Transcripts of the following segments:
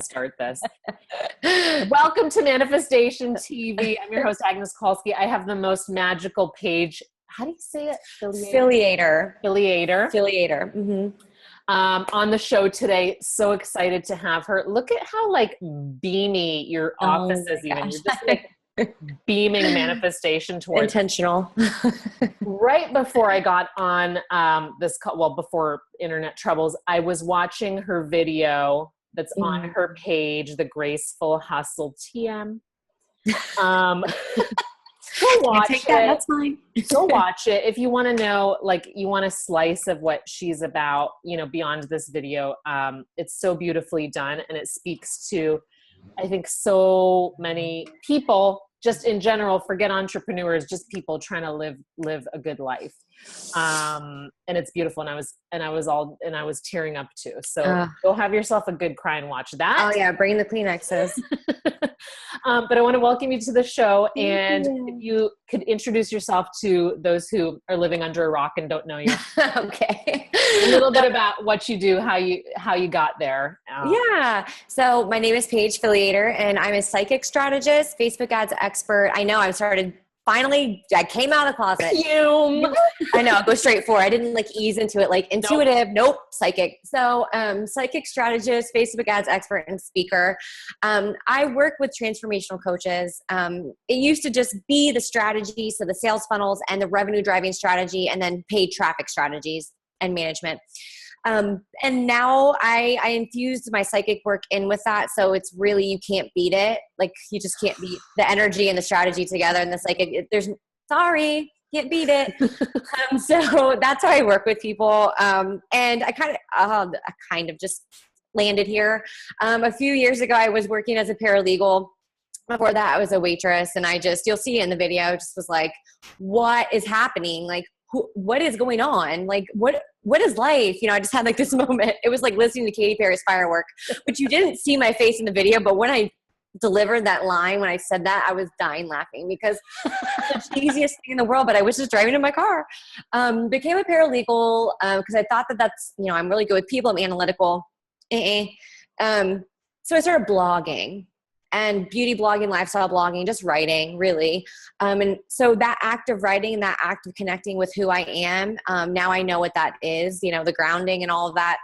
Start this. Welcome to Manifestation TV. I'm your host, Agnes Kowalski. I have the most magical Paige. How do you say it? Filliater. Mm-hmm. On the show today. So excited to have her. Look at how like beamy your office is. Even you're just like beaming manifestation towards intentional. Right before I got on this call, well, before internet troubles, I was watching her video that's on her page, The Graceful Hustle TM. Go watch it. That's fine. Go watch it. If you want to know, like you want a slice of what she's about, you know, beyond this video, it's so beautifully done. And it speaks to, I think, so many people just in general, forget entrepreneurs, just people trying to live a good life. And it's beautiful. And I was tearing up too. So go have yourself a good cry and watch that. Oh yeah. Bring the Kleenexes. But I want to welcome you to the show. And if you could introduce yourself to those who are living under a rock and don't know you. Okay. A little bit about what you do, how you got there. Yeah. So my name is Paige Filliater and I'm a psychic strategist, Facebook ads expert. I know Finally, I came out of the closet. I know, I'll go straight for it. I didn't like ease into it, like intuitive. Nope, psychic. So psychic strategist, Facebook ads expert, and speaker. I work with transformational coaches. It used to just be the strategy, so the sales funnels and the revenue driving strategy, and then paid traffic strategies and management. And now I infused my psychic work in with that. So it's really, you can't beat it. Like you just can't beat the energy and the strategy together. And the psychic, can't beat it. So that's how I work with people. And I kind of just landed here. A few years ago, I was working as a paralegal. Before that, I was a waitress, and you'll see it in the video, just was like, what is happening? Like, what is going on? Like, what is life? You know, I just had like this moment. It was like listening to Katy Perry's Firework, which you didn't see my face in the video, but when I delivered that line, when I said that, I was dying laughing because it's the cheesiest thing in the world, but I was just driving in my car. Became a paralegal because I thought that's, you know, I'm really good with people. I'm analytical. So I started blogging. And beauty blogging, lifestyle blogging, just writing, really. And so that act of writing and that act of connecting with who I am, now I know what that is, you know, the grounding and all of that,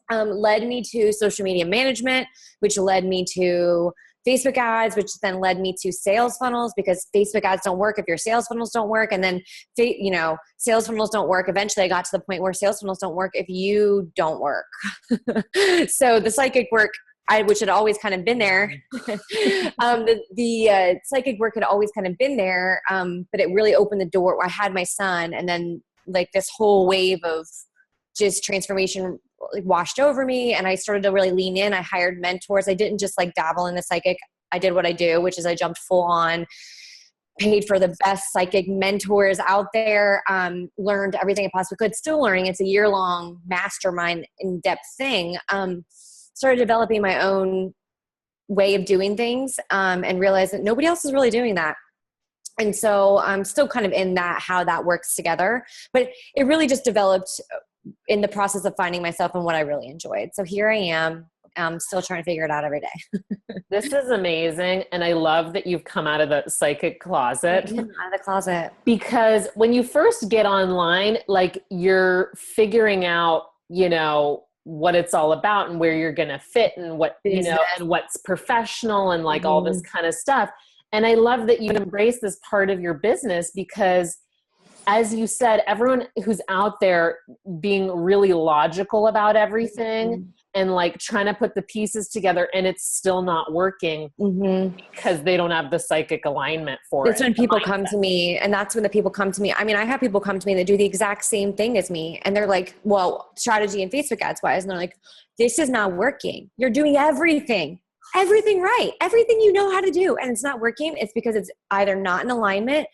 led me to social media management, which led me to Facebook ads, which then led me to sales funnels, because Facebook ads don't work if your sales funnels don't work. And then, you know, sales funnels don't work. Eventually I got to the point where sales funnels don't work if you don't work. So the psychic work, which had always kind of been there. The psychic work had always kind of been there, but it really opened the door. I had my son, and then like this whole wave of just transformation washed over me, and I started to really lean in. I hired mentors. I didn't just like dabble in the psychic. I did what I do, which is I jumped full on, paid for the best psychic mentors out there, learned everything I possibly could, still learning. It's a year-long mastermind in-depth thing. Started developing my own way of doing things, and realized that nobody else is really doing that. And so I'm still kind of in that, how that works together, but it really just developed in the process of finding myself and what I really enjoyed. So here I am. I'm still trying to figure it out every day. This is amazing. And I love that you've come out of the psychic closet. Out of the closet. Because when you first get online, like you're figuring out, you know, what it's all about and where you're going to fit and what, you know, and what's professional and like all this kind of stuff. And I love that you embrace this part of your business because, as you said, everyone who's out there being really logical about everything and like trying to put the pieces together and it's still not working because they don't have the psychic alignment for it. That's when people come to me, and that's when the people come to me. I mean, I have people come to me that do the exact same thing as me, and they're like, well, strategy and Facebook ads wise, and they're like, this is not working. You're doing everything right, everything you know how to do, and it's not working. It's because it's either not in alignment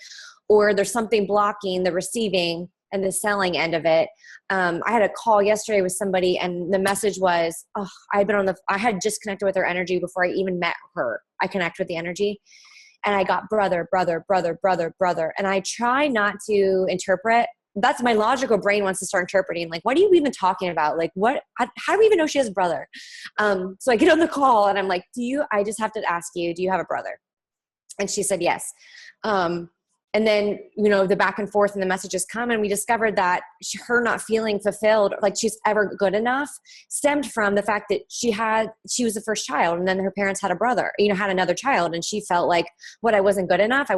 or there's something blocking the receiving and the selling end of it. I had a call yesterday with somebody, and the message was, I had just connected with her energy before I even met her. I connect with the energy, and I got brother. And I try not to interpret that's my logical brain wants to start interpreting. Like, what are you even talking about? Like, how do we even know she has a brother? So I get on the call and I'm like, I just have to ask you, do you have a brother? And she said, yes. And then, the back and forth and the messages come, and we discovered that her not feeling fulfilled, like she's ever good enough, stemmed from the fact that she was the first child, and then her parents had a brother, had another child. And she felt like, I wasn't good enough.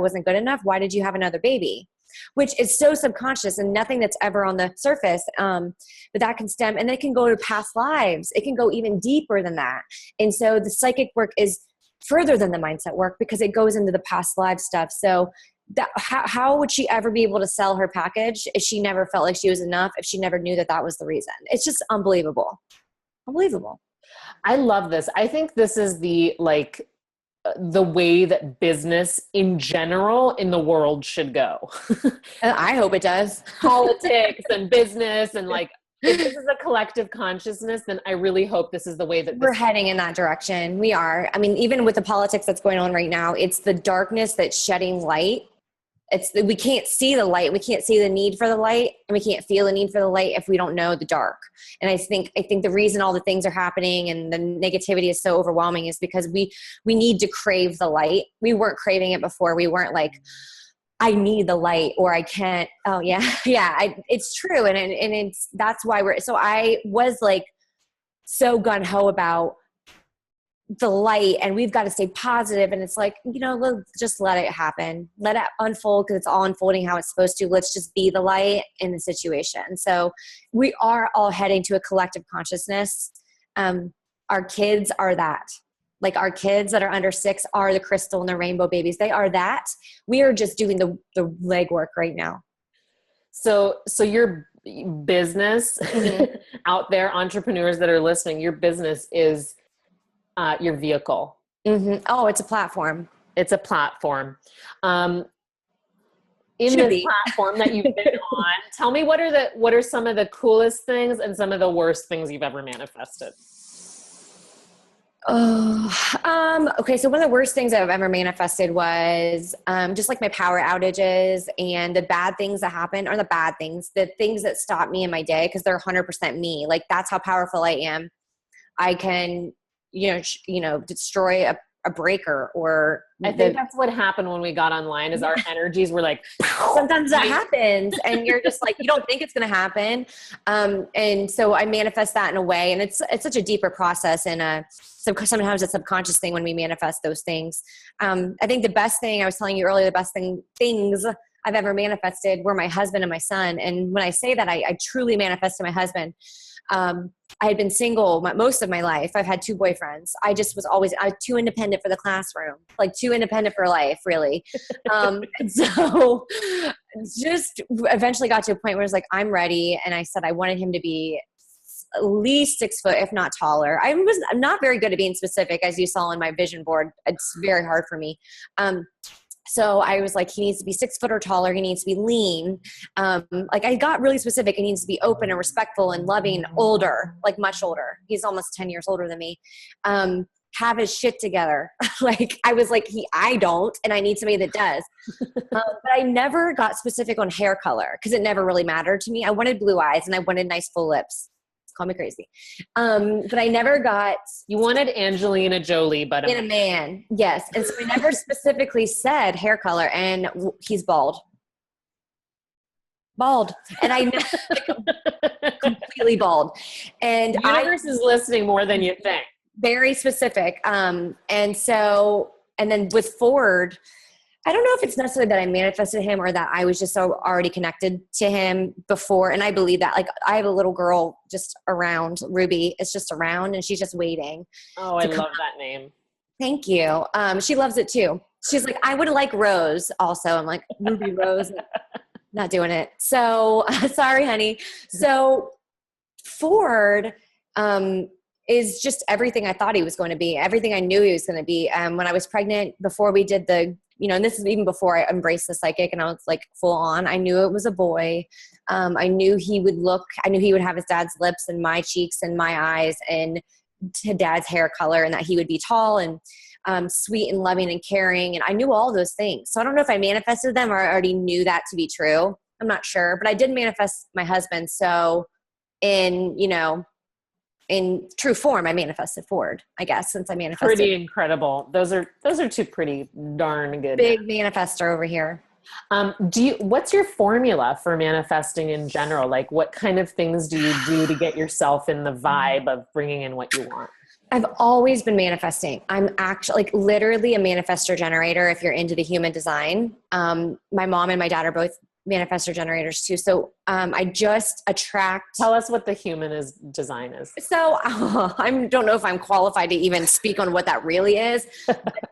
Why did you have another baby? Which is so subconscious and nothing that's ever on the surface. But that can stem, and it can go to past lives. It can go even deeper than that. And so the psychic work is further than the mindset work because it goes into the past life stuff. So how would she ever be able to sell her package if she never felt like she was enough, if she never knew that was the reason? It's just unbelievable. Unbelievable. I love this. I think this is the way that business in general in the world should go. I hope it does. Politics and business and if this is a collective consciousness, then I really hope this is the way that we're heading in that direction. We are. I mean, even with the politics that's going on right now, it's the darkness that's shedding light. We can't see the light. We can't see the need for the light, and we can't feel the need for the light if we don't know the dark. And I think the reason all the things are happening and the negativity is so overwhelming is because we need to crave the light. We weren't craving it before. We weren't like, I need the light, or I can't. Oh yeah. Yeah. It's true. And that's why so I was so gung ho about the light, and we've got to stay positive. And it's like, we'll just let it happen, let it unfold, because it's all unfolding how it's supposed to. Let's just be the light in the situation. So we are all heading to a collective consciousness. Our kids are that. Like, our kids that are under 6 are the crystal and the rainbow babies. They are that. We are just doing the legwork right now. So your business out there, entrepreneurs that are listening, your business is your vehicle. Mm-hmm. Oh, it's a platform. It's a platform. In this platform that you've been on, tell me what are some of the coolest things and some of the worst things you've ever manifested? Okay. So one of the worst things I've ever manifested was just my power outages and the bad things that happen, or the things that stop me in my day, because they're 100% me. Like, that's how powerful I am. I can, destroy a breaker, or I think that's what happened when we got online, is our energies were like, sometimes that happens and you're just like, you don't think it's going to happen. And so I manifest that in a way, and it's such a deeper process, and sometimes a subconscious thing when we manifest those things. I think the best thing, I was telling you earlier, the best things I've ever manifested were my husband and my son. And when I say that, I truly manifested my husband. I had been single most of my life. I've had 2 boyfriends. I was too independent for the classroom, too independent for life, really. And so just eventually got to a point where I was like, I'm ready. And I said, I wanted him to be at least 6 foot, if not taller. I'm not very good at being specific, as you saw on my vision board. It's very hard for me. So I was like, he needs to be 6 foot or taller. He needs to be lean. I got really specific. He needs to be open and respectful and loving, older, much older. He's almost 10 years older than me. Have his shit together. I was like, I don't, and I need somebody that does. But I never got specific on hair color, because it never really mattered to me. I wanted blue eyes and I wanted nice full lips. Call me crazy. But I never got... You wanted Angelina Jolie, but... In a man, yes. And so I never specifically said hair color, and he's bald. And I completely bald. And the universe is listening more than you think. Very specific. And then with Ford... I don't know if it's necessarily that I manifested him, or that I was just so already connected to him before. And I believe that. I have a little girl just around, Ruby. It's just around, and she's just waiting. Oh, I love that name. Thank you. She loves it too. She's like, I would like Rose also. I'm like, Ruby Rose. Not doing it. So sorry, honey. So Ford is just everything I thought he was going to be, everything I knew he was going to be. When I was pregnant, before we did and this is even before I embraced the psychic and I was full on, I knew it was a boy. I knew he would have his dad's lips and my cheeks and my eyes and dad's hair color, and that he would be tall and sweet and loving and caring. And I knew all those things. So I don't know if I manifested them or I already knew that to be true. I'm not sure, but I did manifest my husband. So in true form, I manifested Ford, I guess, since I manifested. Pretty incredible. Those are two pretty darn good. Big manifester over here. What's your formula for manifesting in general? Like, what kind of things do you do to get yourself in the vibe of bringing in what you want? I've always been manifesting. I'm actually like literally a manifestor generator. If you're into the human design, my mom and my dad are both manifestor generators too. So I just attract. Tell us what the design is. So I don't know if I'm qualified to even speak on what that really is. But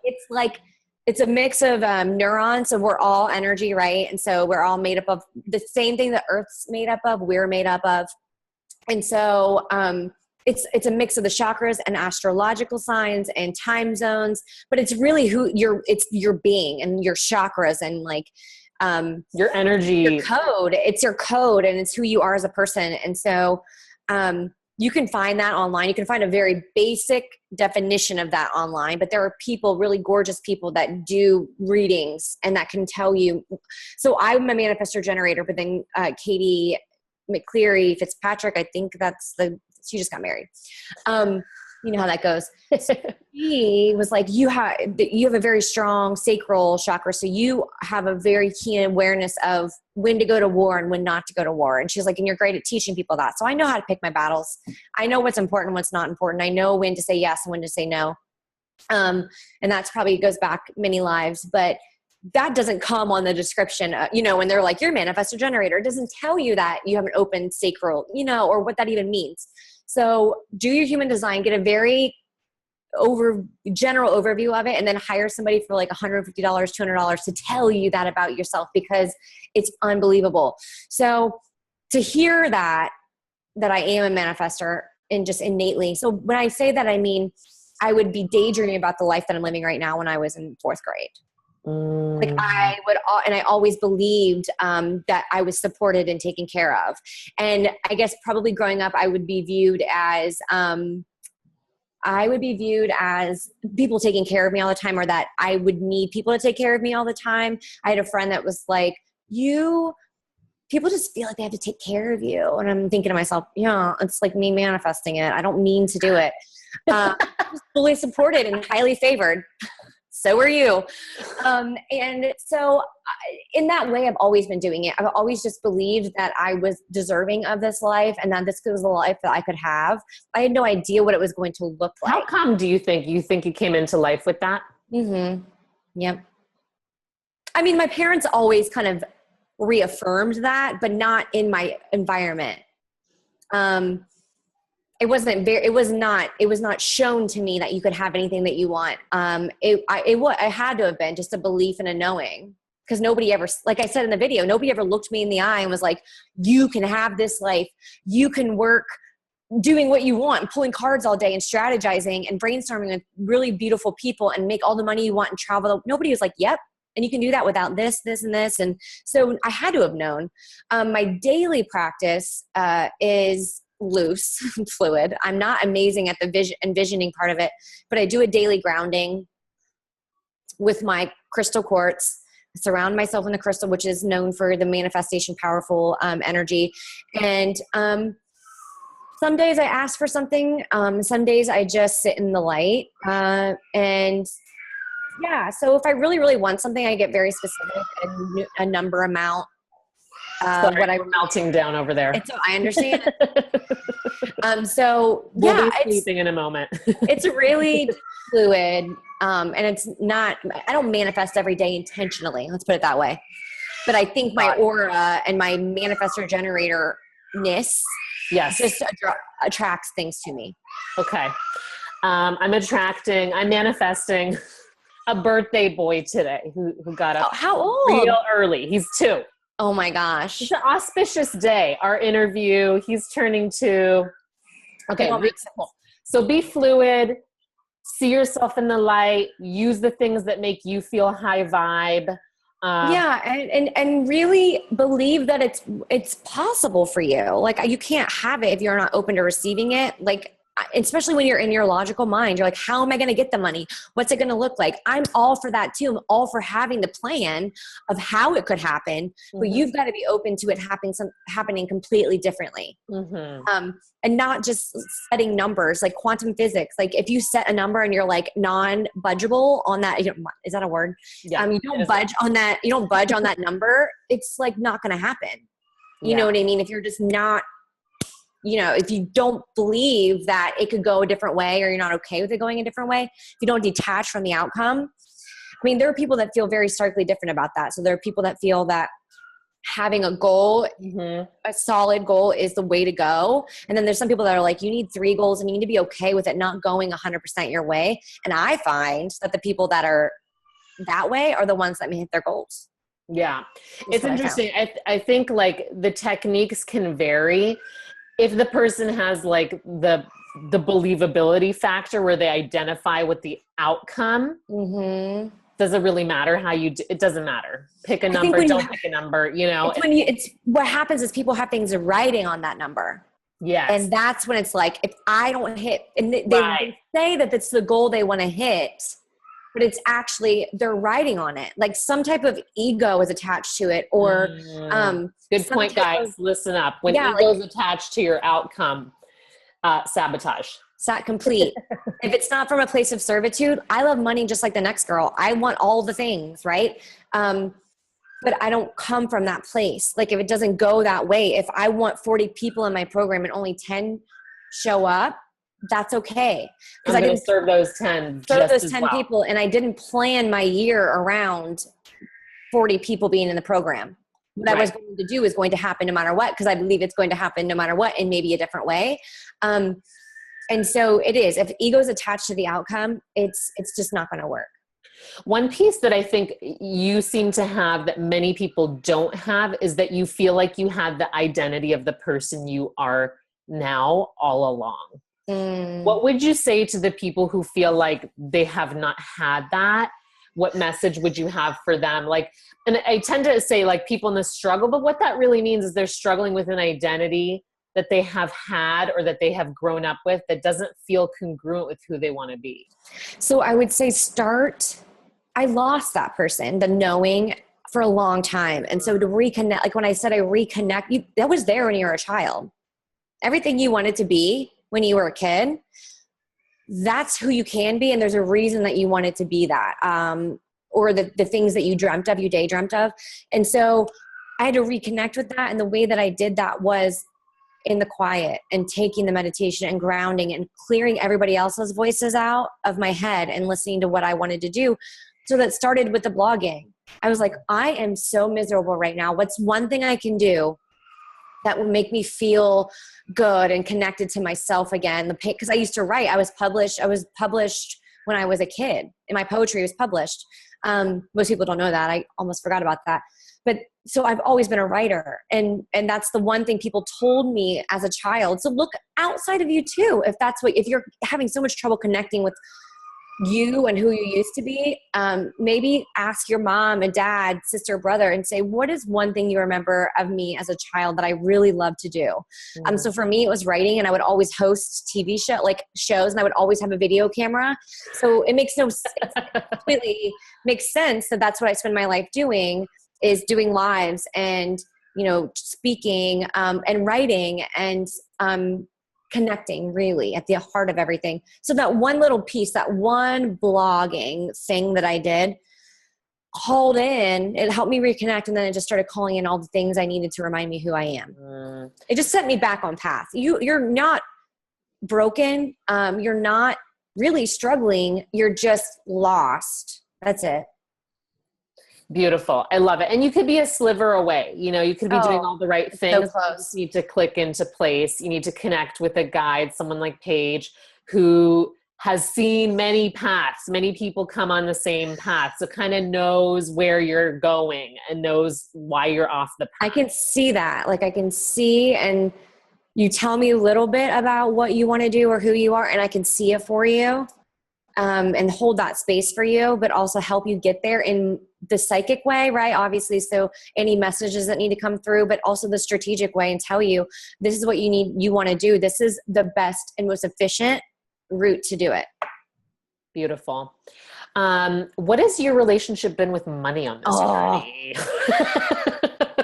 it's a mix of neurons. So we're all energy, right? And so we're all made up of the same thing that Earth's made up of, we're made up of. And so it's a mix of the chakras and astrological signs and time zones, but it's really it's your being and your chakras and like your energy, your code. It's your code and it's who you are as a person. And so you can find that online. You can find a very basic definition of that online, but there are people, really gorgeous people that do readings and that can tell you. So I'm a manifestor generator, but then Katie McCleary Fitzpatrick, I think she just got married. You know how that goes. He was like, you have a very strong sacral chakra. So you have a very keen awareness of when to go to war and when not to go to war. And she's like, and you're great at teaching people that. So I know how to pick my battles. I know what's important and what's not important. I know when to say yes and when to say no. And that's probably goes back many lives, but that doesn't come on the description, when they're like, you're a manifestor generator. It doesn't tell you that you have an open sacral, or what that even means. So do your human design, get a very general overview of it, and then hire somebody for like $150, $200 to tell you that about yourself, because it's unbelievable. So to hear that I am a manifestor and just innately. So when I say that, I mean, I would be daydreaming about the life that I'm living right now when I was in 4th grade. Like I always believed that I was supported and taken care of. And I guess probably growing up, I would be viewed as people taking care of me all the time, or that I would need people to take care of me all the time. I had a friend that was like, people just feel like they have to take care of you. And I'm thinking to myself, yeah, it's like me manifesting it. I don't mean to do it. I'm fully supported and highly favored. So are you. And so in that way, I've always been doing it. I've always just believed that I was deserving of this life and that this was the life that I could have. I had no idea what it was going to look like. How come do you think you came into life with that? Mm-hmm. Yep. I mean, my parents always kind of reaffirmed that, but not in my environment. It was not shown to me that you could have anything that you want. I had to have been just a belief and a knowing, because nobody ever, like I said in the video, nobody ever looked me in the eye and was like, you can have this life. You can work doing what you want, pulling cards all day and strategizing and brainstorming with really beautiful people and make all the money you want and travel. Nobody was like, yep. And you can do that without this, this, and this. And so I had to have known. My daily practice is loose, fluid. I'm not amazing at the envisioning part of it, but I do a daily grounding with my crystal quartz. I surround myself in the crystal, which is known for the manifestation, powerful energy. And some days I ask for something. Some days I just sit in the light. And yeah, so if I really, really want something, I get very specific and a number amount. Sorry, we're melting down over there. I understand. So we'll be sleeping in a moment. It's really fluid. And it's not, I don't manifest every day intentionally. Let's put it that way. But I think my aura and my manifestor generator-ness just attracts things to me. Okay. I'm manifesting a birthday boy today who got up how old? Real early. He's 2. Oh my gosh. It's an auspicious day. Our interview, he's turning 2. Okay. So be fluid, see yourself in the light, use the things that make you feel high vibe. And really believe that it's possible for you. Like you can't have it if you're not open to receiving it. Like especially when you're in your logical mind, you're like, how am I going to get the money? What's it going to look like? I'm all for that too. I'm all for having the plan of how it could happen, but you've got to be open to it happening completely differently. And not just setting numbers like quantum physics. Like if you set a number and you're like non-budgeable on that, is that a word? Yeah, you don't budge on that. You don't budge on that number. It's like not going to happen. You know what I mean? If you're just not, if you don't believe that it could go a different way, or you're not okay with it going a different way, if you don't detach from the outcome. I mean, there are people that feel very starkly different about that. So there are people that feel that having a goal, a solid goal is the way to go. And then there's some people that are like, you need 3 goals and you need to be okay with it not going 100% your way. And I find that the people that are that way are the ones that may hit their goals. Yeah. It's interesting. I think like the techniques can vary. If the person has like the believability factor where they identify with the outcome, does it really matter how you it doesn't matter. Pick a number, don't pick a number, It's what happens is people have things writing on that number. Yes. And that's when it's like, if I don't hit, and they say that it's the goal they want to hit, but it's actually, they're writing on it. Like some type of ego is attached to it, or good point, guys. Listen up. When ego is attached to your outcome, sabotage. Complete. If it's not from a place of servitude, I love money just like the next girl. I want all the things, right? But I don't come from that place. Like if it doesn't go that way, if I want 40 people in my program and only 10 show up, that's okay. Because I didn't serve those 10. Serve those 10 people, and I didn't plan my year around 40 people being in the program. What I was going to do is going to happen no matter what, because I believe it's going to happen no matter what in maybe a different way. And so it is. If ego is attached to the outcome, it's just not going to work. One piece that I think you seem to have that many people don't have is that you feel like you had the identity of the person you are now all along. What would you say to the people who feel like they have not had that? What message would you have for them? And I tend to say like people in the struggle, but what that really means is they're struggling with an identity that they have had or that they have grown up with that doesn't feel congruent with who they want to be. So I would say I lost that person, the knowing, for a long time. And so to reconnect, like when I said I reconnect, that was there when you were a child. Everything you wanted to be when you were a kid, that's who you can be. And there's a reason that you wanted to be that, or the things that you dreamt of, you daydreamt of. And so I had to reconnect with that. And the way that I did that was in the quiet and taking the meditation and grounding and clearing everybody else's voices out of my head and listening to what I wanted to do. So that started with the blogging. I was like, I am so miserable right now. What's one thing I can do that will make me feel good and connected to myself again? Because I used to write. I was published when I was a kid, and my poetry was published. Most people don't know that. I almost forgot about that. But so I've always been a writer, and that's the one thing people told me as a child. So look outside of you too. If you're having so much trouble connecting with you and who you used to be, maybe ask your mom and dad, sister, brother, and say, what is one thing you remember of me as a child that I really loved to do? So for me, it was writing, and I would always host TV shows, and I would always have a video camera. So it completely makes sense that that's what I spend my life doing, is doing lives and, speaking, and writing and, connecting really at the heart of everything. So that one little piece, that one blogging thing that I did called in, it helped me reconnect. And then it just started calling in all the things I needed to remind me who I am. It just set me back on path. You're not broken. You're not really struggling. You're just lost. That's it. Beautiful. I love it. And you could be a sliver away. You could be doing all the right things. So close. You just need to click into place. You need to connect with a guide, someone like Paige, who has seen many paths. Many people come on the same path. So kind of knows where you're going and knows why you're off the path. I can see that. I can see, and you tell me a little bit about what you want to do or who you are, and I can see it for you. and hold that space for you, but also help you get there in the psychic way, right? Obviously, so any messages that need to come through, but also the strategic way, and tell you, this is what you want to do. This is the best and most efficient route to do it. Beautiful. What has your relationship been with money on this journey?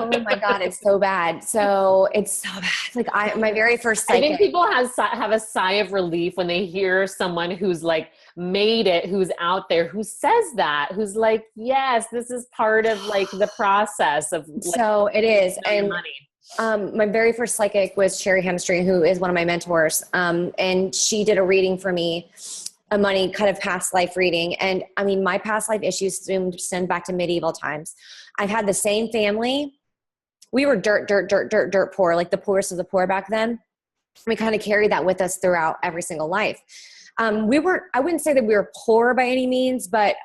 Oh my God, it's so bad. It's so bad. Like my very first psychic. I think people have a sigh of relief when they hear someone who's like made it, who's out there, who says that, who's like, yes, this is part of like the process of. Like, so it is. And money. My very first psychic was Sherry Hemstring, who is one of my mentors. And she did a reading for me, a money kind of past life reading. And I mean, my past life issues stem back to medieval times. I've had the same family. We were dirt poor, like the poorest of the poor back then. We kind of carried that with us throughout every single life. I wouldn't say that we were poor by any means, but,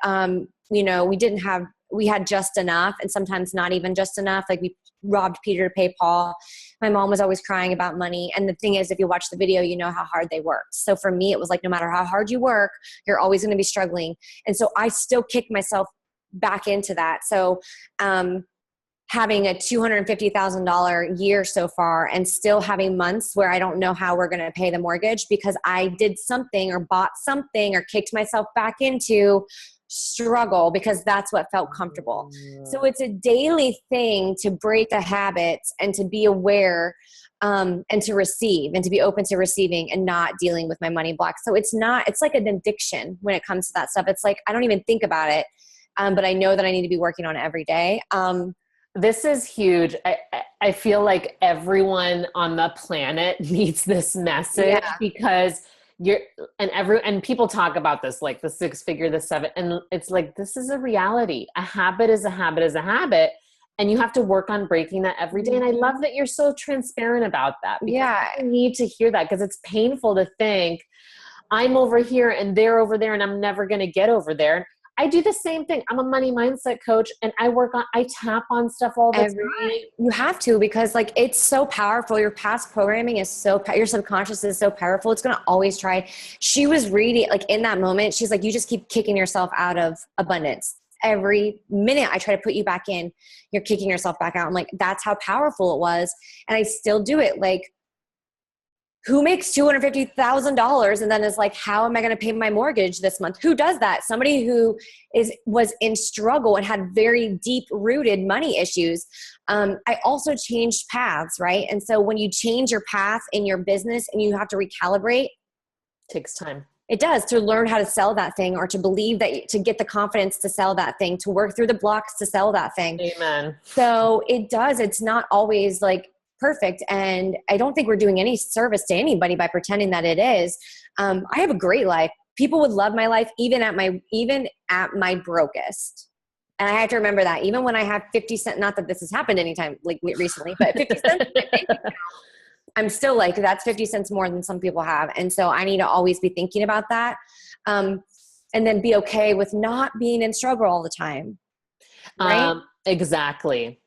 we had just enough, and sometimes not even just enough. Like we robbed Peter to pay Paul. My mom was always crying about money. And the thing is, if you watch the video, you know how hard they worked. So for me, it was like, no matter how hard you work, you're always going to be struggling. And so I still kick myself back into that. So, having a $250,000 year so far and still having months where I don't know how we're going to pay the mortgage because I did something or bought something or kicked myself back into struggle because that's what felt comfortable. So it's a daily thing to break the habits and to be aware and to receive and to be open to receiving and not dealing with my money block. So it's like an addiction when it comes to that stuff. It's like, I don't even think about it. But I know that I need to be working on it every day. This is huge. I feel like everyone on the planet needs this message because and people talk about this, like the 6-figure, the 7, and it's like, this is a reality. A habit is a habit is a habit. And you have to work on breaking that every day. And I love that you're so transparent about that. Because I need to hear that because it's painful to think I'm over here and they're over there and I'm never going to get over there. I do the same thing. I'm a money mindset coach and I tap on stuff all the time. You have to, because like, it's so powerful. Your past programming is your subconscious is so powerful. It's going to always try. She was reading, like in that moment, she's like, you just keep kicking yourself out of abundance. Every minute I try to put you back in, you're kicking yourself back out. I'm like, that's how powerful it was. And I still do it. Like, who makes $250,000 and then is like, how am I going to pay my mortgage this month? Who does that? Somebody who was in struggle and had very deep rooted money issues. I also changed paths, right? And so when you change your path in your business and you have to recalibrate, it takes time. It does, to learn how to sell that thing, or to believe that, to get the confidence to sell that thing, to work through the blocks to sell that thing. Amen. So it does. It's not always like perfect. And I don't think we're doing any service to anybody by pretending that it is. I have a great life. People would love my life even at my brokest. And I have to remember that even when I have 50 cents, not that this has happened anytime like recently, but 50 cents, I'm still like, that's 50 cents more than some people have. And so I need to always be thinking about that. And then be okay with not being in struggle all the time. Right? Exactly.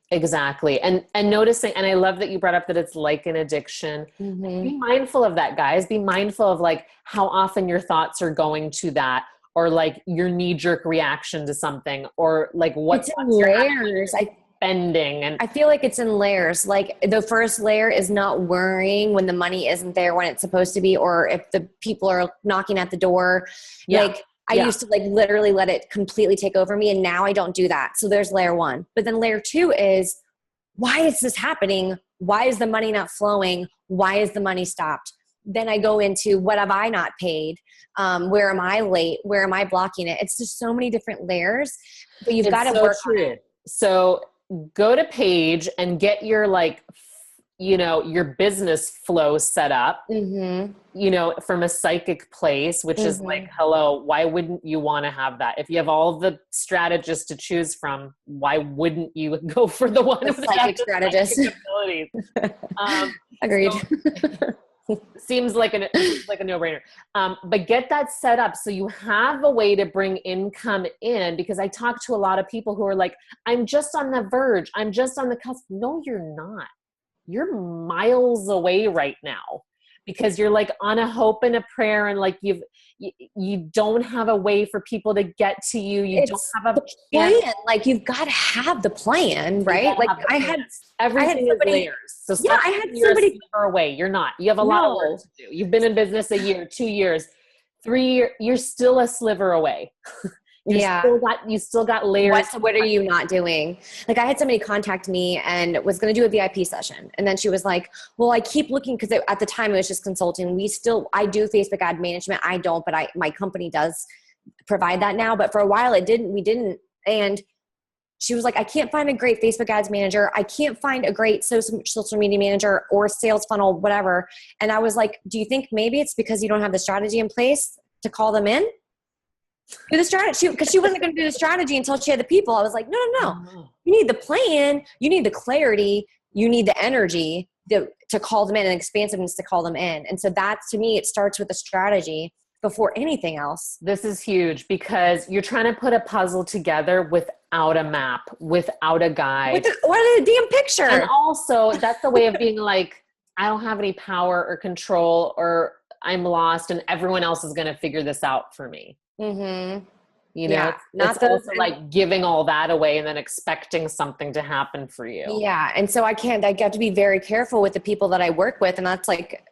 And noticing, and I love that you brought up that it's like an addiction. Mm-hmm. Be mindful of that, guys. Be mindful of like how often your thoughts are going to that, or like your knee-jerk reaction to something, or like what's in layers. Spending. And I feel like it's in layers. Like the first layer is not worrying when the money isn't there when it's supposed to be, or if the people are knocking at the door. Yeah. Like I used to like literally let it completely take over me. And now I don't do that. So there's layer 1. But then layer 2 is, why is this happening? Why is the money not flowing? Why is the money stopped? Then I go into, what have I not paid? Where am I late? Where am I blocking it? It's just so many different layers, but you've got to work on it. So go to Paige and get your your business flow set up, from a psychic place, which is like, hello, why wouldn't you want to have that? If you have all the strategists to choose from, why wouldn't you go for the one with psychic strategist? Agreed. Seems like a no-brainer. But get that set up so you have a way to bring income in, because I talk to a lot of people who are like, I'm just on the verge. I'm just on the cusp. No, you're not. You're miles away right now, because you're like on a hope and a prayer, and like you don't have a way for people to get to you. You don't have a plan. Like you've got to have the plan, right? Like everything is layers. So I had somebody far away. You're not. You have a lot of work to do. You've been in business a year, 2 years, 3 years. You're still a sliver away. You still got layers. What are you not doing? Like I had somebody contact me and was going to do a VIP session. And then she was like, well, I keep looking, because at the time it was just consulting. I do Facebook ad management. I don't, but my company does provide that now. But for a while we didn't. And she was like, I can't find a great Facebook ads manager. I can't find a great social media manager or sales funnel, whatever. And I was like, do you think maybe it's because you don't have the strategy in place to call them in? Do the strategy, because she wasn't going to do the strategy until she had the people. I was like, no. You need the plan. You need the clarity. You need the energy to call them in, and expansiveness to call them in. And so that, to me, it starts with the strategy before anything else. This is huge, because you're trying to put a puzzle together without a map, without a guide. What a damn picture. And also that's the way of being like, I don't have any power or control, or I'm lost and everyone else is going to figure this out for me. Mm-hmm. You know, it's also like giving all that away and then expecting something to happen for you. Yeah. And so I got to be very careful with the people that I work with. And that's like,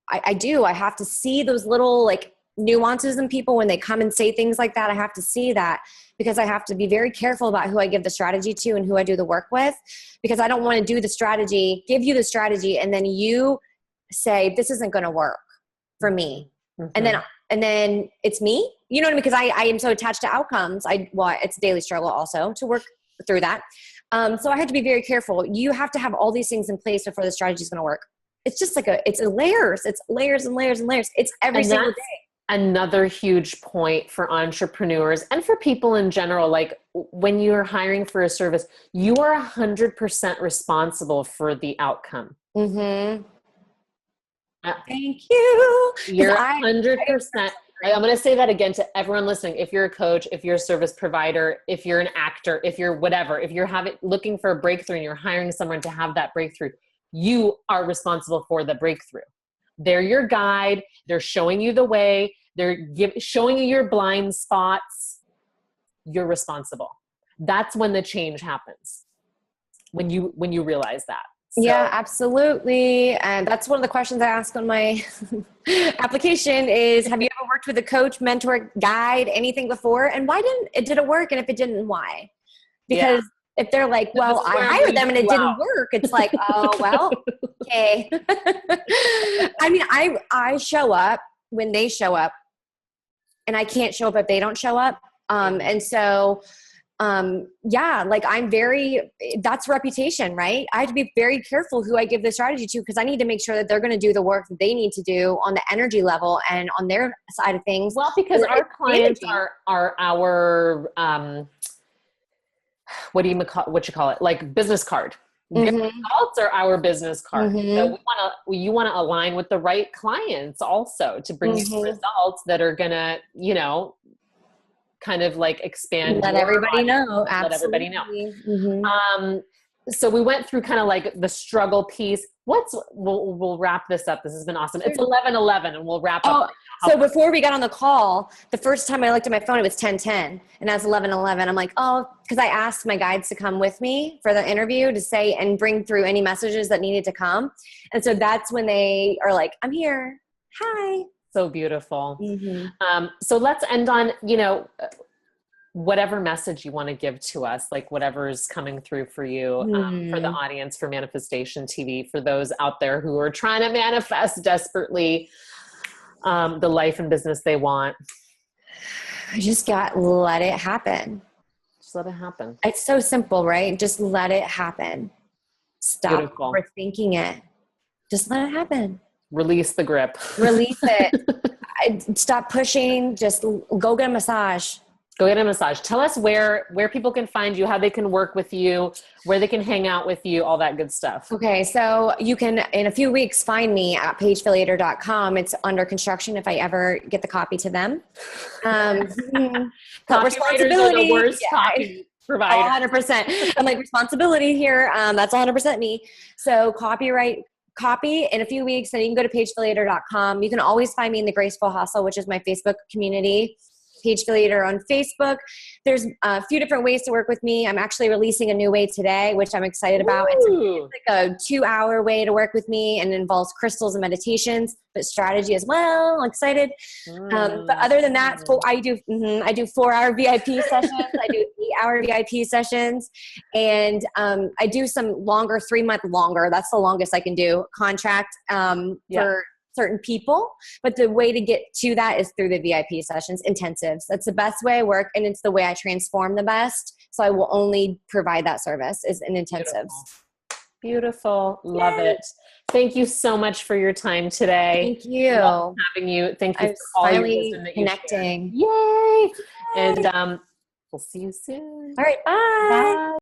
I have to see those little like nuances in people when they come and say things like that. I have to see that, because I have to be very careful about who I give the strategy to and who I do the work with, because I don't want to do the strategy, give you the strategy, and then you say, this isn't going to work for me. Mm-hmm. And then it's me, you know what I mean? Because I am so attached to outcomes. It's a daily struggle also to work through that. So I had to be very careful. You have to have all these things in place before the strategy is going to work. It's just like it's layers. It's layers and layers and layers. It's every single day. Another huge point for entrepreneurs and for people in general, like when you're hiring for a service, you are 100% responsible for the outcome. Mm-hmm. Thank you. You're 100%. I'm going to say that again to everyone listening. If you're a coach, if you're a service provider, if you're an actor, if you're whatever, if you're looking for a breakthrough and you're hiring someone to have that breakthrough, you are responsible for the breakthrough. They're your guide. They're showing you the way. They're showing you your blind spots. You're responsible. That's when the change happens. When you realize that. So. Yeah, absolutely. And that's one of the questions I ask on my application is, have you ever worked with a coach, mentor, guide, anything before? And why did it work? And if it didn't, why? Because if they're like, well, I hired them and it didn't work, it's like, oh, well, okay. I mean, I show up when they show up, and I can't show up if they don't show up. And so like that's reputation, right? I have to be very careful who I give the strategy to, because I need to make sure that they're going to do the work that they need to do on the energy level and on their side of things. Well, because our clients are our, what you call it? Like business card. Mm-hmm. Results are our business card. Mm-hmm. So you want to align with the right clients also to bring you results that are going to, kind of like expand. Let everybody know. Let everybody know. Mm-hmm. So we went through kind of like the struggle piece. We'll wrap this up. This has been awesome. It's 11:11 and we'll wrap up. So before we got on the call, the first time I looked at my phone, it was 10:10 and as 11:11, I'm like, because I asked my guides to come with me for the interview to say and bring through any messages that needed to come. And so that's when they are like, I'm here. Hi. So beautiful. Mm-hmm. So let's end on, whatever message you want to give to us, like whatever is coming through for you, for the audience, for Manifestation TV, for those out there who are trying to manifest desperately the life and business they want. Let it happen. Just let it happen. It's so simple, right? Just let it happen. Stop overthinking it. Just let it happen. Release the grip. Release it. Stop pushing. Just go get a massage. Go get a massage. Tell us where people can find you, how they can work with you, where they can hang out with you, all that good stuff. Okay. So you can, in a few weeks, find me at paigefilliater.com. It's under construction if I ever get the copy to them. Copywriters are the worst copy provider. 100%. I'm like, responsibility here. That's 100% me. So copy in a few weeks, then you can go to paigefilliater.com. You can always find me in the Graceful Hustle, which is my Facebook community. Paige Filliater on Facebook. There's a few different ways to work with me. I'm actually releasing a new way today, which I'm excited about. It's like a 2-hour way to work with me and involves crystals and meditations, but strategy as well. I'm excited. But other than that, I do 4-hour VIP sessions. I do 8-hour VIP sessions. And I do some longer, 3-month longer. That's the longest I can do contract for certain people, but the way to get to that is through the VIP sessions, intensives. That's the best way I work, and it's the way I transform the best. So I will only provide that service is in intensives. Beautiful. Love it. Thank you so much for your time today. Thank you. Love having you. Thank you for all your wisdom that you connecting. Yay! And we'll see you soon. All right. Bye. Bye.